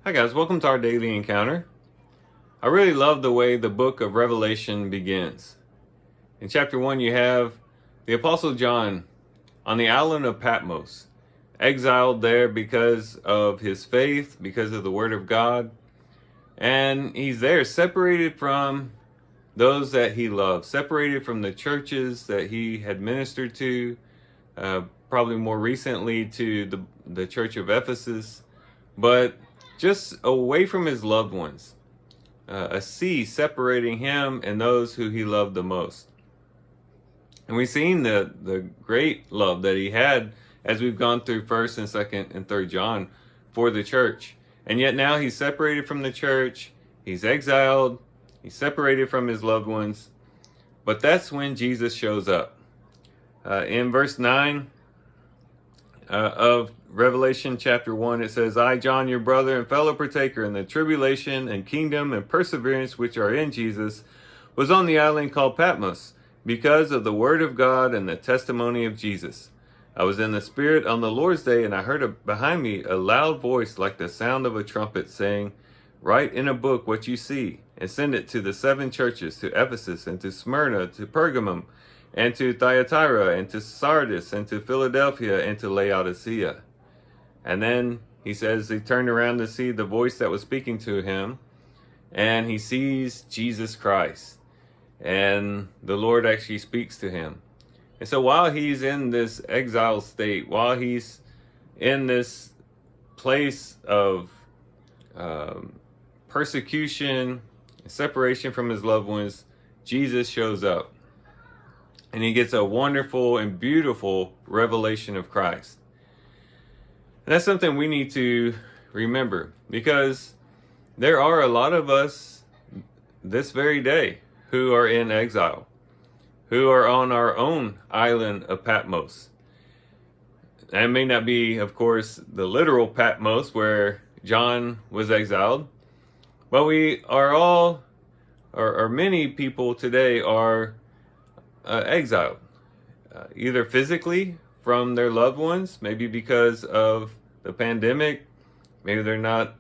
Hi guys, welcome to our daily encounter. I really love the way the book of Revelation begins. In chapter 1 you have the Apostle John on the island of Patmos, exiled there because of his faith, because of the word of God, and he's there separated from those that he loved, separated from the churches that he had ministered to, probably more recently to the church of Ephesus, but just away from his loved ones, a sea separating him and those who he loved the most. And we've seen the great love that he had as we've gone through 1st and 2nd and 3rd John for the church. And yet now he's separated from the church, he's exiled, he's separated from his loved ones. But that's when Jesus shows up. In verse 9 of Revelation chapter 1, it says, I, John, your brother and fellow partaker in the tribulation and kingdom and perseverance which are in Jesus, was on the island called Patmos, because of the word of God and the testimony of Jesus. I was in the Spirit on the Lord's day, and I heard behind me a loud voice like the sound of a trumpet, saying, Write in a book what you see, and send it to the 7 churches, to Ephesus, and to Smyrna, to Pergamum, and to Thyatira, and to Sardis, and to Philadelphia, and to Laodicea. And then he says he turned around to see the voice that was speaking to him, and he sees Jesus Christ. And the Lord actually speaks to him. And so while he's in this exile state, while he's in this place of persecution, separation from his loved ones, Jesus shows up. And he gets a wonderful and beautiful revelation of Christ. And that's something we need to remember, because there are a lot of us this very day who are in exile, who are on our own island of Patmos. That may not be, of course, the literal Patmos where John was exiled, but we are all, or many people today are exiled, either physically from their loved ones, maybe because of the pandemic. Maybe they're not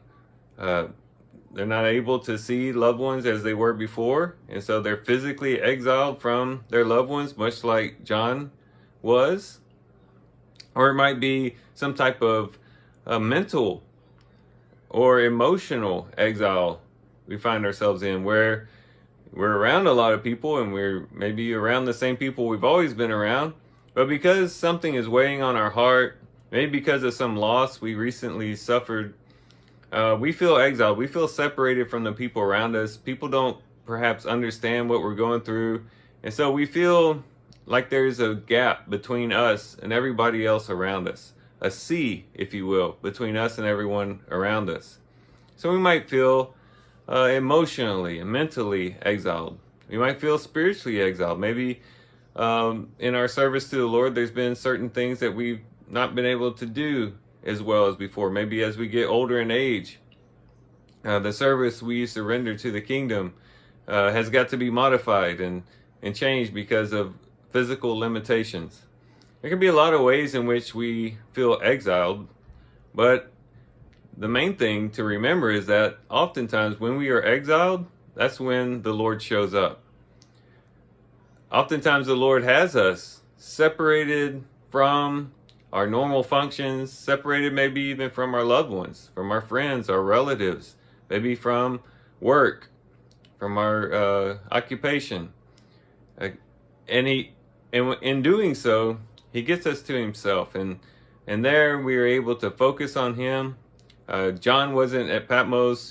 able to see loved ones as they were before, and so they're physically exiled from their loved ones, much like John was. Or it might be some type of mental or emotional exile we find ourselves in, where we're around a lot of people and we're maybe around the same people we've always been around, but because something is weighing on our heart, maybe because of some loss we recently suffered, we feel exiled. We feel separated from the people around us. People don't perhaps understand what we're going through, and so we feel like there's a gap between us and everybody else around us, a sea, if you will, between us and everyone around us. So we might feel emotionally and mentally exiled. We might feel spiritually exiled. Maybe in our service to the Lord, there's been certain things that we've not been able to do as well as before. Maybe as we get older in age, the service we used to render to the kingdom has got to be modified and changed because of physical limitations. There can be a lot of ways in which we feel exiled, but the main thing to remember is that oftentimes when we are exiled, that's when the Lord shows up. Oftentimes the Lord has us separated from our normal functions, separated maybe even from our loved ones, from our friends, our relatives, maybe from work, from our occupation. And in doing so, he gets us to himself. And there we are able to focus on him. John wasn't at Patmos,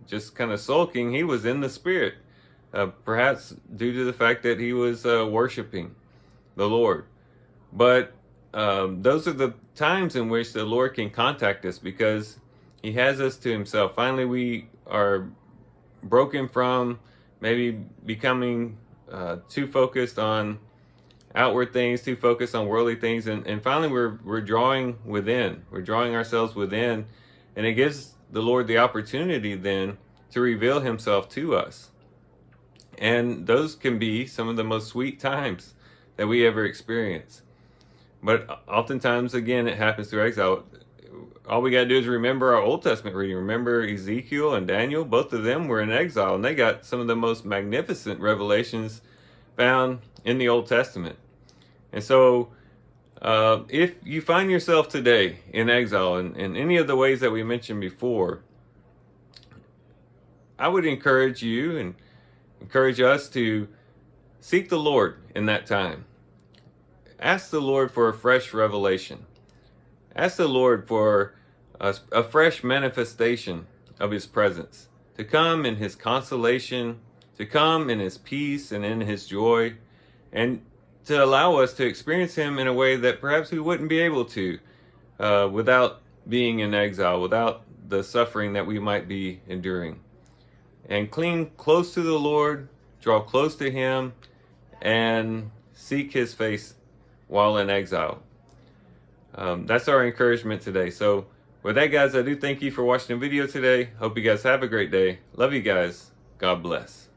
just kind of sulking. He was in the Spirit, perhaps due to the fact that he was worshiping the Lord. But those are the times in which the Lord can contact us, because he has us to himself. Finally, we are broken from maybe becoming too focused on outward things, too focused on worldly things, and finally we're drawing within. We're drawing ourselves within, and it gives the Lord the opportunity then to reveal himself to us. And those can be some of the most sweet times that we ever experience. But oftentimes, again, it happens through exile. all we got to do is remember our Old Testament reading. Remember Ezekiel and Daniel, both of them were in exile, and they got some of the most magnificent revelations found in the Old Testament. And so if you find yourself today in exile in any of the ways that we mentioned before, I would encourage you and encourage us to seek the Lord in that time. Ask the Lord for a fresh revelation. Ask the Lord for a fresh manifestation of His presence, to come in His consolation, to come in His peace and in His joy, and to allow us to experience Him in a way that perhaps we wouldn't be able to without being in exile, without the suffering that we might be enduring. And cling close to the Lord, draw close to Him, and seek His face while in exile. That's our encouragement today. So with that, guys, I do thank you for watching the video today. Hope you guys have a great day. Love you guys. God bless.